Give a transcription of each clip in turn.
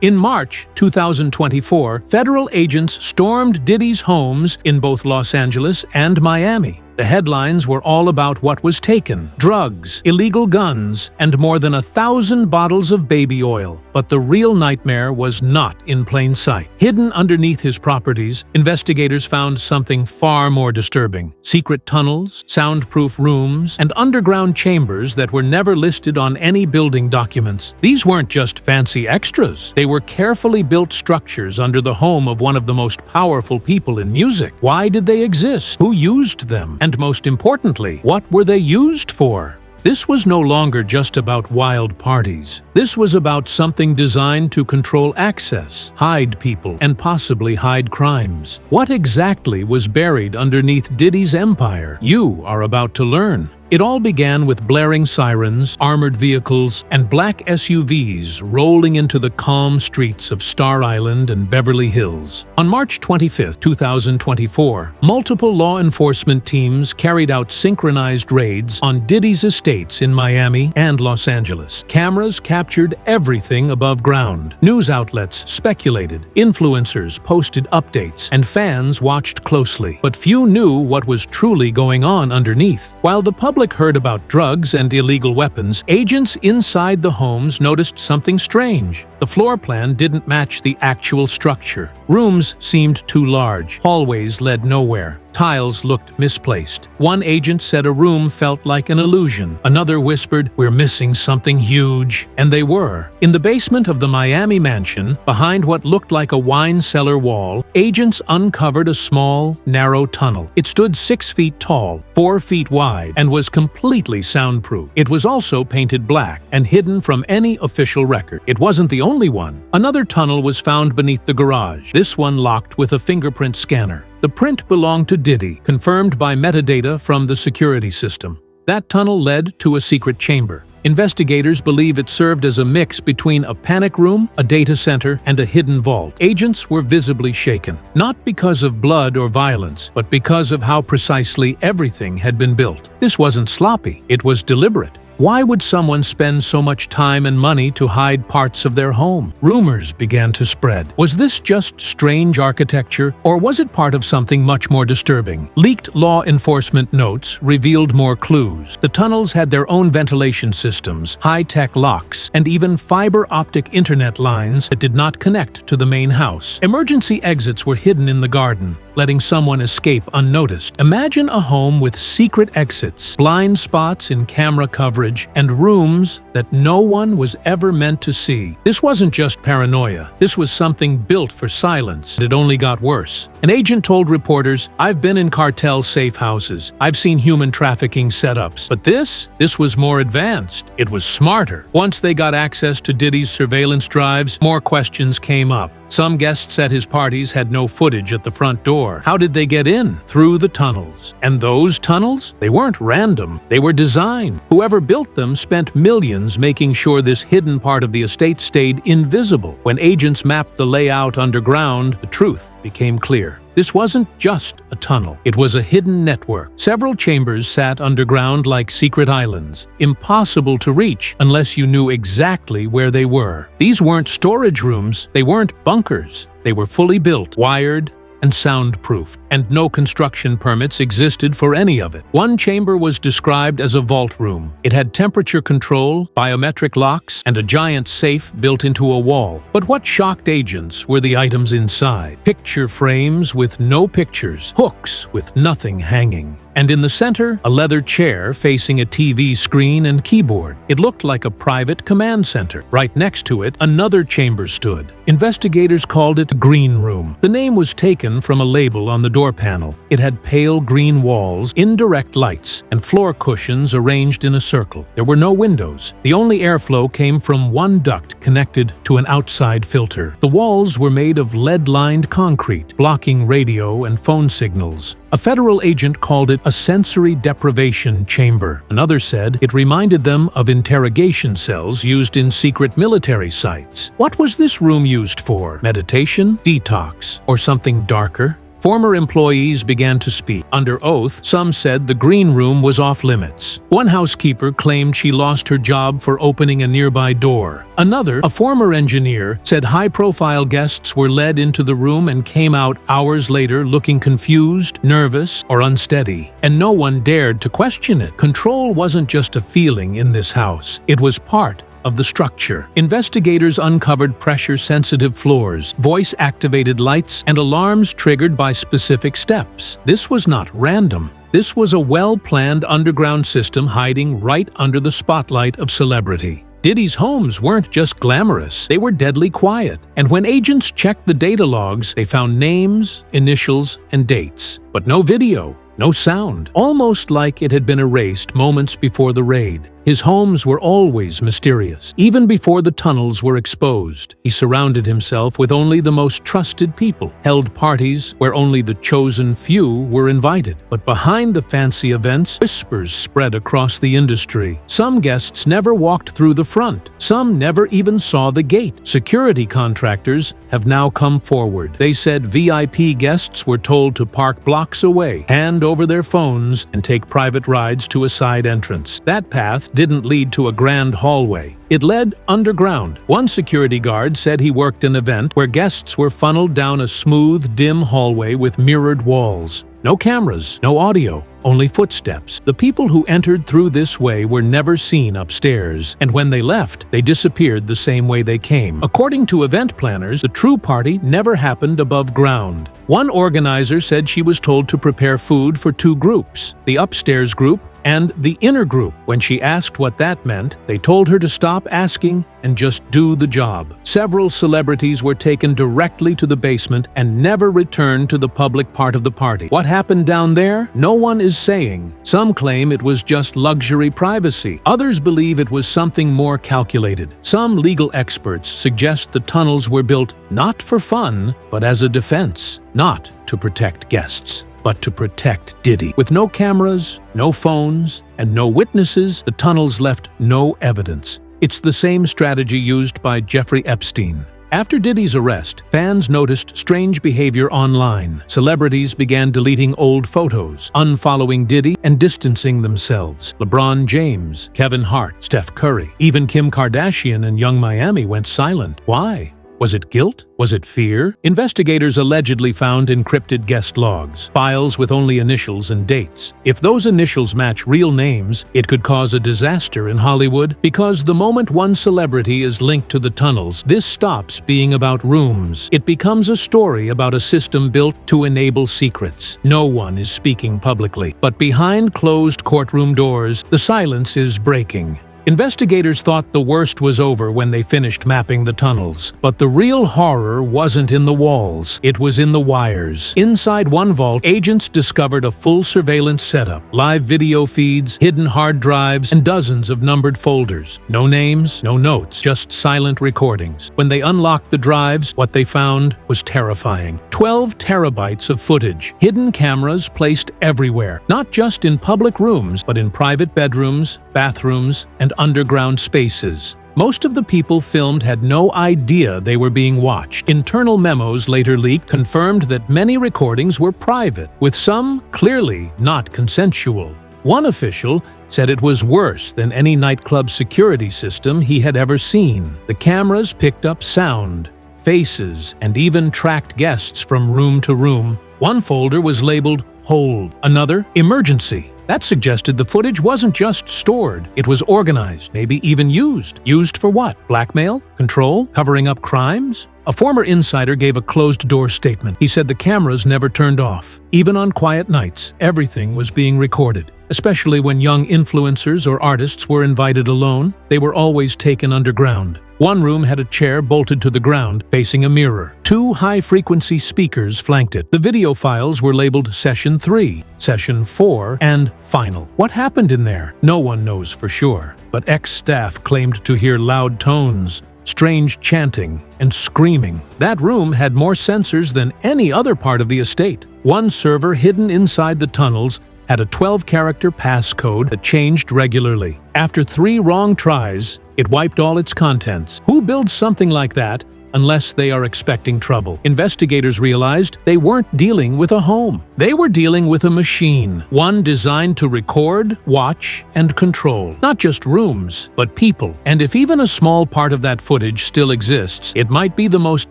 In March 2024, federal agents stormed Diddy's homes in both Los Angeles and Miami. The headlines were all about what was taken: drugs, illegal guns, and more than 1,000 bottles of baby oil. But the real nightmare was not in plain sight. Hidden underneath his properties, investigators found something far more disturbing: secret tunnels, soundproof rooms, and underground chambers that were never listed on any building documents. These weren't just fancy extras. They were carefully built structures under the home of one of the most powerful people in music. Why did they exist? Who used them? And most importantly, what were they used for? This was no longer just about wild parties. This was about something designed to control access, hide people, and possibly hide crimes. What exactly was buried underneath Diddy's empire? You are about to learn. It all began with blaring sirens, armored vehicles, and black SUVs rolling into the calm streets of Star Island and Beverly Hills. On March 25, 2024, multiple law enforcement teams carried out synchronized raids on Diddy's estates in Miami and Los Angeles. Cameras captured everything above ground. News outlets speculated, influencers posted updates, and fans watched closely. But few knew what was truly going on underneath. While the public heard about drugs and illegal weapons, agents inside the homes noticed something strange. The floor plan didn't match the actual structure. Rooms seemed too large. Hallways led nowhere. Tiles looked misplaced. One agent said a room felt like an illusion. Another whispered, "We're missing something huge." And they were. In the basement of the Miami mansion, behind what looked like a wine cellar wall, agents uncovered a small, narrow tunnel. It stood 6 feet tall, 4 feet wide, and was completely soundproof. It was also painted black and hidden from any official record. It wasn't the only one. Another tunnel was found beneath the garage, this one locked with a fingerprint scanner. The print belonged to Diddy, confirmed by metadata from the security system. That tunnel led to a secret chamber. Investigators believe it served as a mix between a panic room, a data center, and a hidden vault. Agents were visibly shaken, not because of blood or violence, but because of how precisely everything had been built. This wasn't sloppy, it was deliberate. Why would someone spend so much time and money to hide parts of their home? Rumors began to spread. Was this just strange architecture, or was it part of something much more disturbing? Leaked law enforcement notes revealed more clues. The tunnels had their own ventilation systems, high-tech locks, and even fiber-optic internet lines that did not connect to the main house. Emergency exits were hidden in the garden, letting someone escape unnoticed. Imagine a home with secret exits, blind spots in camera coverage, and rooms that no one was ever meant to see. This wasn't just paranoia. This was something built for silence. It only got worse. An agent told reporters, "I've been in cartel safe houses. I've seen human trafficking setups. But this was more advanced. It was smarter." Once they got access to Diddy's surveillance drives, more questions came up. Some guests at his parties had no footage at the front door. How did they get in? Through the tunnels. And those tunnels? They weren't random. They were designed. Whoever built them spent millions making sure this hidden part of the estate stayed invisible. When agents mapped the layout underground, the truth became clear. This wasn't just a tunnel. It was a hidden network. Several chambers sat underground like secret islands, impossible to reach unless you knew exactly where they were. These weren't storage rooms. They weren't bunkers. They were fully built, wired, and soundproof, and no construction permits existed for any of it. One chamber was described as a vault room. It had temperature control, biometric locks, and a giant safe built into a wall. But what shocked agents were the items inside. Picture frames with no pictures, hooks with nothing hanging. And in the center, a leather chair facing a TV screen and keyboard. It looked like a private command center. Right next to it, another chamber stood. Investigators called it Green Room. The name was taken from a label on the door panel. It had pale green walls, indirect lights, and floor cushions arranged in a circle. There were no windows. The only airflow came from one duct connected to an outside filter. The walls were made of lead-lined concrete, blocking radio and phone signals. A federal agent called it a sensory deprivation chamber. Another said it reminded them of interrogation cells used in secret military sites. What was this room used for? Meditation? Detox? Or something darker? Former employees began to speak. Under oath, some said the green room was off-limits. One housekeeper claimed she lost her job for opening a nearby door. Another, a former engineer, said high-profile guests were led into the room and came out hours later looking confused, nervous, or unsteady. And no one dared to question it. Control wasn't just a feeling in this house. It was part of the structure. Investigators uncovered pressure-sensitive floors, voice-activated lights, and alarms triggered by specific steps. This was not random. This was a well-planned underground system hiding right under the spotlight of celebrity. Diddy's homes weren't just glamorous, they were deadly quiet. And when agents checked the data logs, they found names, initials, and dates. But no video, no sound, almost like it had been erased moments before the raid. His homes were always mysterious. Even before the tunnels were exposed, he surrounded himself with only the most trusted people, held parties where only the chosen few were invited. But behind the fancy events, whispers spread across the industry. Some guests never walked through the front. Some never even saw the gate. Security contractors have now come forward. They said VIP guests were told to park blocks away, hand over their phones, and take private rides to a side entrance. That path didn't lead to a grand hallway. It led underground. One security guard said he worked an event where guests were funneled down a smooth, dim hallway with mirrored walls. No cameras, no audio, only footsteps. The people who entered through this way were never seen upstairs, and when they left, they disappeared the same way they came. According to event planners, the true party never happened above ground. One organizer said she was told to prepare food for two groups, the upstairs group and the inner group. When she asked what that meant, they told her to stop asking and just do the job. Several celebrities were taken directly to the basement and never returned to the public part of the party. What happened down there? No one is saying. Some claim it was just luxury privacy. Others believe it was something more calculated. Some legal experts suggest the tunnels were built not for fun, but as a defense, not to protect guests, but to protect Diddy. With no cameras, no phones, and no witnesses, the tunnels left no evidence. It's the same strategy used by Jeffrey Epstein. After Diddy's arrest, fans noticed strange behavior online. Celebrities began deleting old photos, unfollowing Diddy, and distancing themselves. LeBron James, Kevin Hart, Steph Curry, even Kim Kardashian and Young Miami went silent. Why? Was it guilt? Was it fear? Investigators allegedly found encrypted guest logs, files with only initials and dates. If those initials match real names, it could cause a disaster in Hollywood, because the moment one celebrity is linked to the tunnels, this stops being about rooms. It becomes a story about a system built to enable secrets. No one is speaking publicly, but behind closed courtroom doors, the silence is breaking. Investigators thought the worst was over when they finished mapping the tunnels. But the real horror wasn't in the walls, it was in the wires. Inside one vault, agents discovered a full surveillance setup, live video feeds, hidden hard drives, and dozens of numbered folders. No names, no notes, just silent recordings. When they unlocked the drives, what they found was terrifying. 12 terabytes of footage, hidden cameras placed everywhere, not just in public rooms, but in private bedrooms, bathrooms, and underground spaces. Most of the people filmed had no idea they were being watched. Internal memos later leaked confirmed that many recordings were private, with some clearly not consensual. One official said it was worse than any nightclub security system he had ever seen. The cameras picked up sound, faces, and even tracked guests from room to room. One folder was labeled "Hold," another "Emergency." That suggested the footage wasn't just stored, it was organized, maybe even used. Used for what? Blackmail? Control? Covering up crimes? A former insider gave a closed-door statement. He said the cameras never turned off. Even on quiet nights, everything was being recorded. Especially when young influencers or artists were invited alone, they were always taken underground. One room had a chair bolted to the ground, facing a mirror. 2 high-frequency speakers flanked it. The video files were labeled Session 3, Session 4, and Final. What happened in there? No one knows for sure. But ex-staff claimed to hear loud tones, strange chanting, and screaming. That room had more sensors than any other part of the estate. One server hidden inside the tunnels had a 12-character passcode that changed regularly. After 3 wrong tries, it wiped all its contents. Who builds something like that unless they are expecting trouble. Investigators realized they weren't dealing with a home. They were dealing with a machine, one designed to record, watch, and control. Not just rooms, but people. And if even a small part of that footage still exists, it might be the most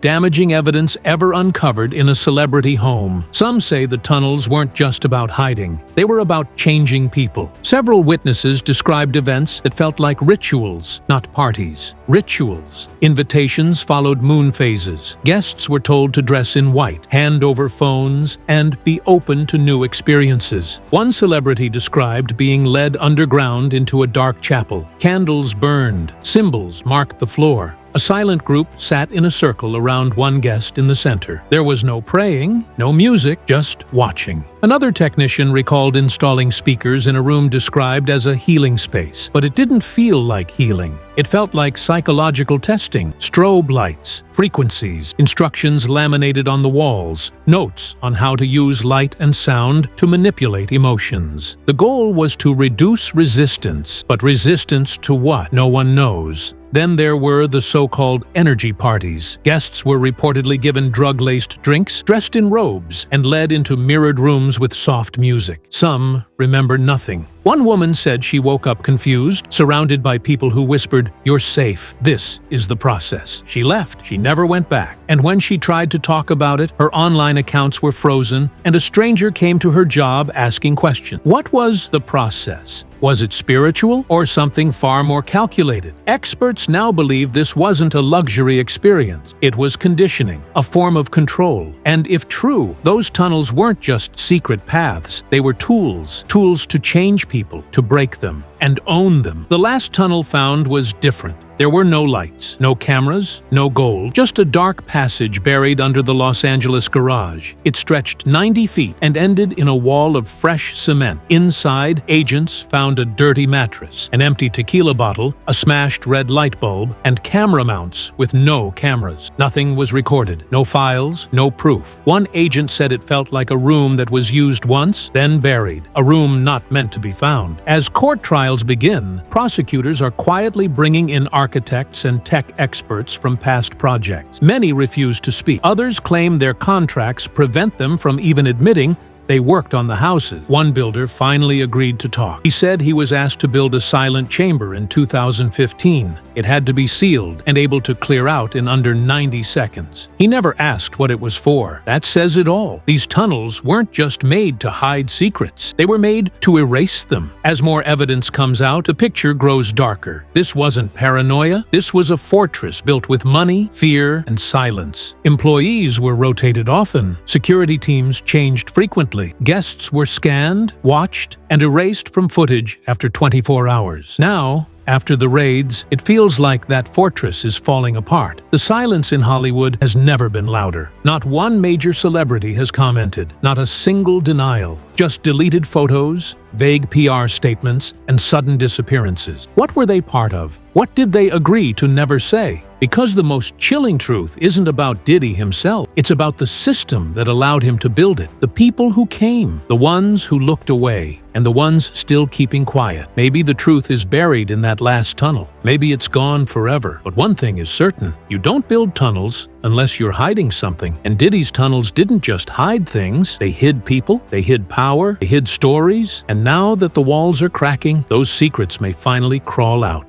damaging evidence ever uncovered in a celebrity home. Some say the tunnels weren't just about hiding. They were about changing people. Several witnesses described events that felt like rituals, not parties. Rituals. Invitations followed moon phases. Guests were told to dress in white, hand over phones, and be open to new experiences. One celebrity described being led underground into a dark chapel. Candles burned. Symbols marked the floor. A silent group sat in a circle around one guest in the center. There was no praying, no music, just watching. Another technician recalled installing speakers in a room described as a healing space, but it didn't feel like healing. It felt like psychological testing, strobe lights, frequencies, instructions laminated on the walls, notes on how to use light and sound to manipulate emotions. The goal was to reduce resistance, but resistance to what? No one knows. Then there were the so-called energy parties. Guests were reportedly given drug-laced drinks, dressed in robes, and led into mirrored rooms with soft music. Some remember nothing. One woman said she woke up confused, surrounded by people who whispered, "You're safe. This is the process." She left. She never went back. And when she tried to talk about it, her online accounts were frozen, and a stranger came to her job asking questions. What was the process? Was it spiritual or something far more calculated? Experts now believe this wasn't a luxury experience. It was conditioning, a form of control. And if true, those tunnels weren't just secret paths. They were tools to change people, to break them, and own them. The last tunnel found was different. There were no lights, no cameras, no gold, just a dark passage buried under the Los Angeles garage. It stretched 90 feet and ended in a wall of fresh cement. Inside, agents found a dirty mattress, an empty tequila bottle, a smashed red light bulb, and camera mounts with no cameras. Nothing was recorded, no files, no proof. One agent said it felt like a room that was used once, then buried, a room not meant to be found. As court trials begin, prosecutors are quietly bringing in architects and tech experts from past projects. Many refuse to speak. Others claim their contracts prevent them from even admitting they worked on the houses. One builder finally agreed to talk. He said he was asked to build a silent chamber in 2015. It had to be sealed and able to clear out in under 90 seconds. He never asked what it was for. That says it all. These tunnels weren't just made to hide secrets. They were made to erase them. As more evidence comes out, the picture grows darker. This wasn't paranoia. This was a fortress built with money, fear, and silence. Employees were rotated often. Security teams changed frequently. Guests were scanned, watched, and erased from footage after 24 hours. Now, after the raids, it feels like that fortress is falling apart. The silence in Hollywood has never been louder. Not one major celebrity has commented, not a single denial. Just deleted photos, vague PR statements, and sudden disappearances. What were they part of? What did they agree to never say? Because the most chilling truth isn't about Diddy himself. It's about the system that allowed him to build it. The people who came, the ones who looked away, and the ones still keeping quiet. Maybe the truth is buried in that last tunnel. Maybe it's gone forever. But one thing is certain, you don't build tunnels unless you're hiding something. And Diddy's tunnels didn't just hide things. They hid people, they hid power, they hid stories. And now that the walls are cracking, those secrets may finally crawl out.